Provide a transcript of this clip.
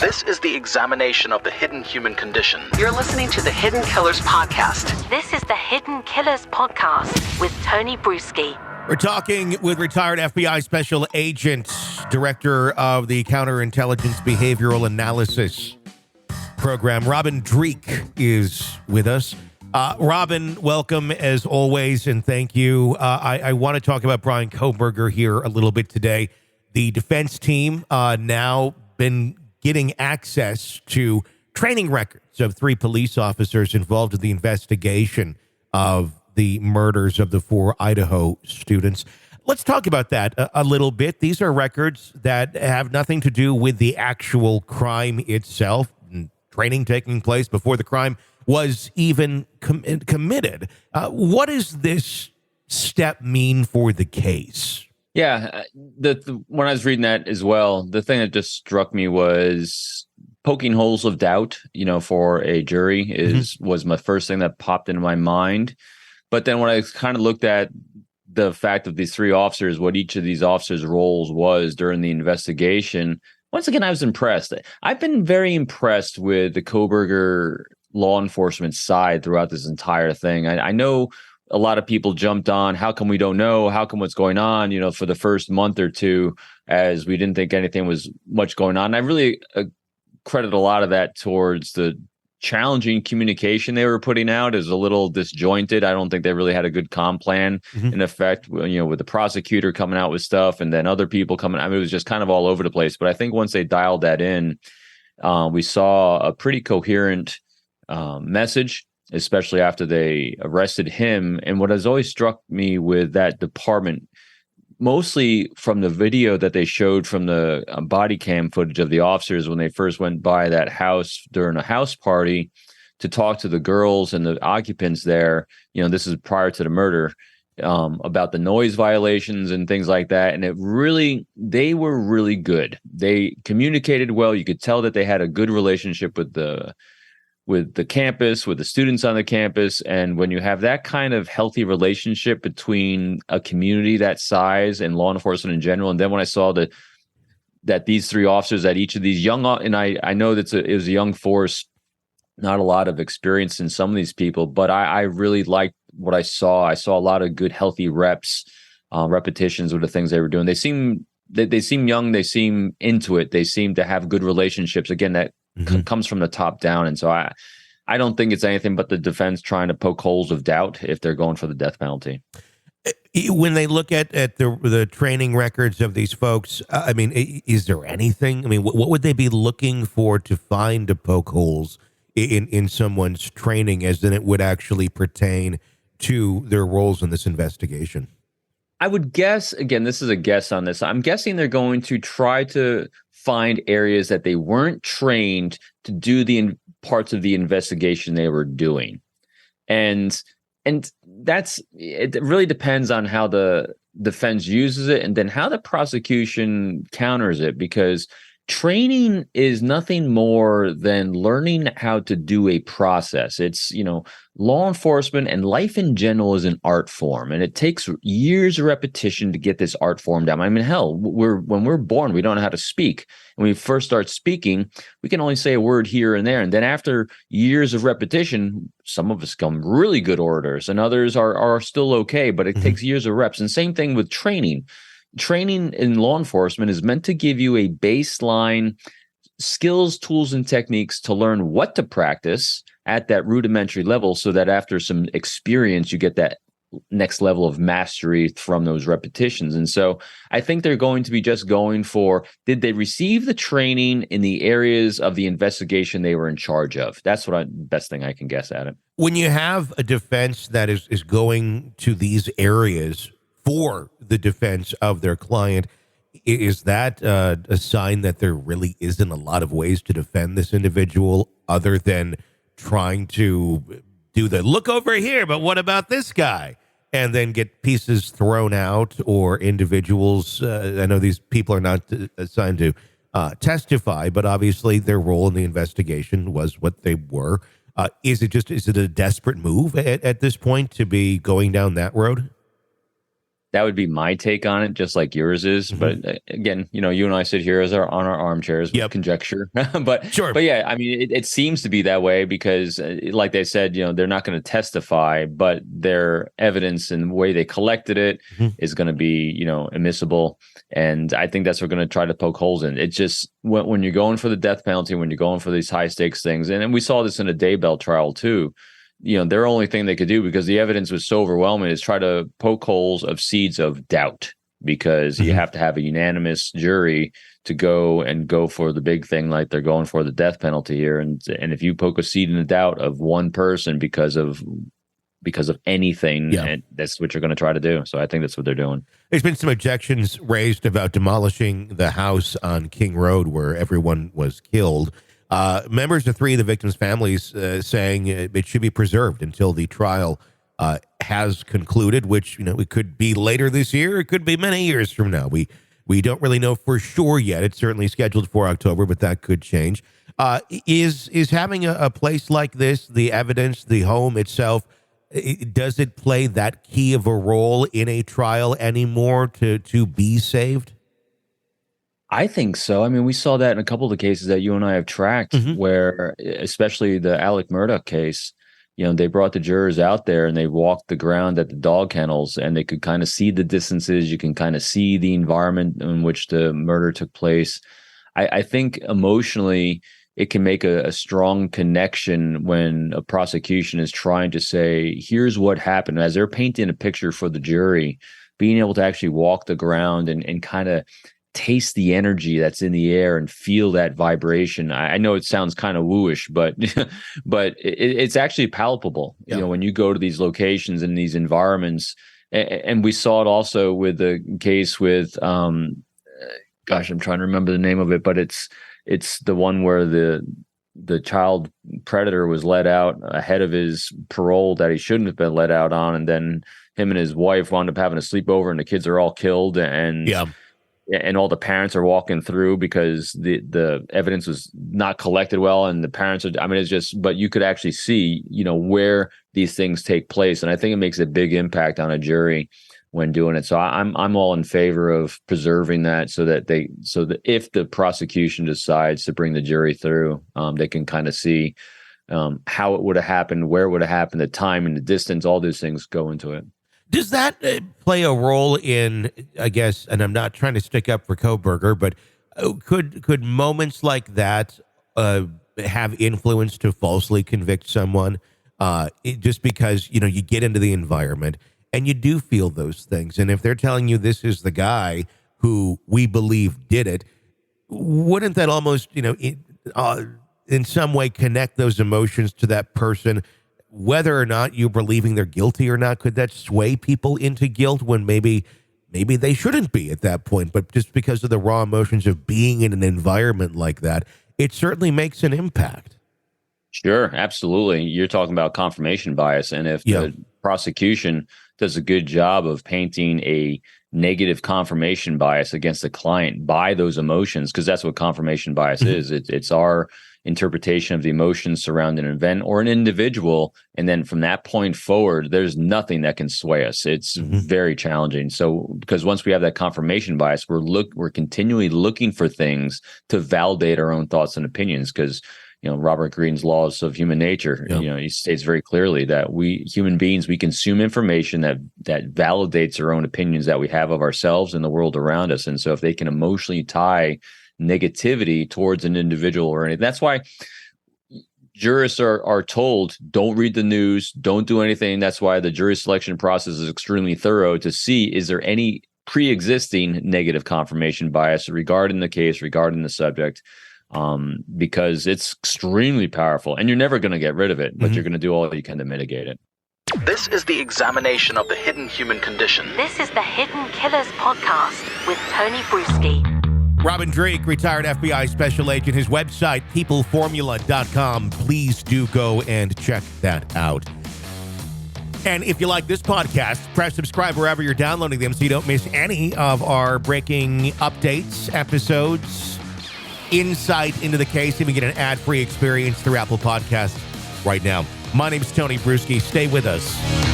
This is the examination of the hidden human condition. You're listening to the Hidden Killers Podcast. This is the Hidden Killers Podcast with Tony Brueski. We're talking with retired FBI Special Agent, Director of the Counterintelligence Behavioral Analysis Program. Robin Dreeke is with us. Robin, welcome as always, and thank you. I want to talk about Bryan Kohberger here a little bit today. The defense team now been getting access to training records of 3 police officers involved in the investigation of the murders of the 4 Idaho students. Let's talk about that a little bit. These are records that have nothing to do with the actual crime itself, training taking place before the crime was even committed. What does this step mean for the case? Yeah, when I was reading that as well, the thing that just struck me was poking holes of doubt, for a jury was my first thing that popped into my mind. But then when I kind of looked at the fact of these 3 officers, what each of these officers' roles was during the investigation, once again, I was impressed. I've been very impressed with the Kohberger law enforcement side throughout this entire thing. I know a lot of people jumped on, how come we don't know? How come what's going on? For the first month or two, as we didn't think anything was much going on. And I really credit a lot of that towards the challenging communication they were putting out. Is a little disjointed. I don't think they really had a good comm plan in effect, with the prosecutor coming out with stuff and then other people coming. I mean, it was just kind of all over the place. But I think once they dialed that in, we saw a pretty coherent message, especially after they arrested him. And what has always struck me with that department, mostly from the video that they showed from the body cam footage of the officers when they first went by that house during a house party to talk to the girls and the occupants there, this is prior to the murder, about the noise violations and things like that. And they were really good. They communicated well. You could tell that they had a good relationship with the campus, with the students on the campus. And when you have that kind of healthy relationship between a community that size and law enforcement in general, and then when I saw that these 3 officers at each of these young, and I know that it was a young force, not a lot of experience in some of these people, but I really liked what I saw. I saw a lot of good, healthy repetitions with the things they were doing. They seem young. They seem into it. They seem to have good relationships. Again, that comes from the top down. And so I don't think it's anything but the defense trying to poke holes of doubt if they're going for the death penalty. When they look at the training records of these folks, is there anything? What would they be looking for to find to poke holes in someone's training as then it would actually pertain to their roles in this investigation? I would guess, again, this is a guess on this. I'm guessing they're going to try to find areas that they weren't trained to do the parts of the investigation they were doing. And it really depends on how the defense uses it and then how the prosecution counters it, because training is nothing more than learning how to do a process. It's, law enforcement and life in general is an art form, and it takes years of repetition to get this art form down. Hell, when we're born, we don't know how to speak. When we first start speaking, we can only say a word here and there. And then after years of repetition, some of us become really good orators and others are still okay, but it takes years of reps. And same thing with training. Training in law enforcement is meant to give you a baseline skills, tools, and techniques to learn what to practice at that rudimentary level so that after some experience, you get that next level of mastery from those repetitions. And so I think they're going to be just going for, did they receive the training in the areas of the investigation they were in charge of? That's best thing I can guess at it. When you have a defense that is going to these areas for the defense of their client, is that a sign that there really isn't a lot of ways to defend this individual other than trying to do the look over here, but what about this guy? And then get pieces thrown out, or individuals. I know these people are not assigned to testify, but obviously their role in the investigation was what they were. Is it a desperate move at this point to be going down that road? That would be my take on it, just like yours is. But again, you and I sit here on our armchairs with conjecture. but sure. But yeah, I mean, it seems to be that way because, like they said, they're not going to testify, but their evidence and the way they collected it is going to be, admissible. And I think that's what we're going to try to poke holes in. It's just when you're going for the death penalty, when you're going for these high stakes things, and we saw this in a Daybell trial too. Their only thing they could do, because the evidence was so overwhelming, is try to poke holes of seeds of doubt, because you have to have a unanimous jury to go for the big thing, like they're going for the death penalty here. And if you poke a seed in the doubt of one person because of anything, and that's what you're going to try to do. So I think that's what they're doing. There's been some objections raised about demolishing the house on King Road where everyone was killed. Members of 3 of the victims' families saying it should be preserved until the trial has concluded, which, it could be later this year. It could be many years from now. We don't really know for sure yet. It's certainly scheduled for October, but that could change. Is having a place like this, the evidence, the home itself, does it play that key of a role in a trial anymore to be saved? I think so. I mean, we saw that in a couple of the cases that you and I have tracked, where, especially the Alec Murdaugh case, they brought the jurors out there and they walked the ground at the dog kennels, and they could kind of see the distances. You can kind of see the environment in which the murder took place. I think emotionally, it can make a strong connection when a prosecution is trying to say, here's what happened. As they're painting a picture for the jury, being able to actually walk the ground and kind of taste the energy that's in the air and feel that vibration. I know it sounds kind of wooish, but it's actually palpable. When you go to these locations and these environments, and we saw it also with the case with, I'm trying to remember the name of it, but it's the one where the child predator was let out ahead of his parole that he shouldn't have been let out on, and then him and his wife wound up having a sleepover, and the kids are all killed, and all the parents are walking through because the evidence was not collected well, and the parents are, it's just, but you could actually see, where these things take place. And I think it makes a big impact on a jury when doing it. So I'm all in favor of preserving that so that if the prosecution decides to bring the jury through, they can kind of see how it would have happened, where it would have happened, the time and the distance, all those things go into it. Does that play a role in, I guess, and I'm not trying to stick up for Kohberger, but could moments like that have influence to falsely convict someone just because, you get into the environment and you do feel those things? And if they're telling you this is the guy who we believe did it, wouldn't that almost, in some way connect those emotions to that person? Whether or not you're believing they're guilty or not, could that sway people into guilt when maybe they shouldn't be at that point, but just because of the raw emotions of being in an environment like that, it certainly makes an impact. Sure, absolutely. You're talking about confirmation bias, and if the prosecution does a good job of painting a negative confirmation bias against the client by those emotions, because that's what confirmation bias is. It's our interpretation of the emotions surrounding an event or an individual, and then from that point forward, there's nothing that can sway us. It's very challenging. So, because once we have that confirmation bias, we're continually looking for things to validate our own thoughts and opinions. Because Robert Greene's laws of human nature, he states very clearly that we human beings, we consume information that validates our own opinions that we have of ourselves and the world around us. And so, if they can emotionally tie negativity towards an individual or anything. That's why jurists are told, don't read the news, don't do anything. That's why the jury selection process is extremely thorough to see, is there any pre-existing negative confirmation bias regarding the case, regarding the subject, because it's extremely powerful and you're never going to get rid of it, but you're going to do all you can to mitigate it. This is the examination of the hidden human condition. This is the Hidden Killers podcast with Tony Brueski. Robin Dreeke, retired FBI special agent, his website, peopleformula.com. Please do go and check that out. And if you like this podcast, press subscribe wherever you're downloading them so you don't miss any of our breaking updates, episodes, insight into the case. Even get an ad-free experience through Apple Podcasts right now. My name is Tony Brueski. Stay with us.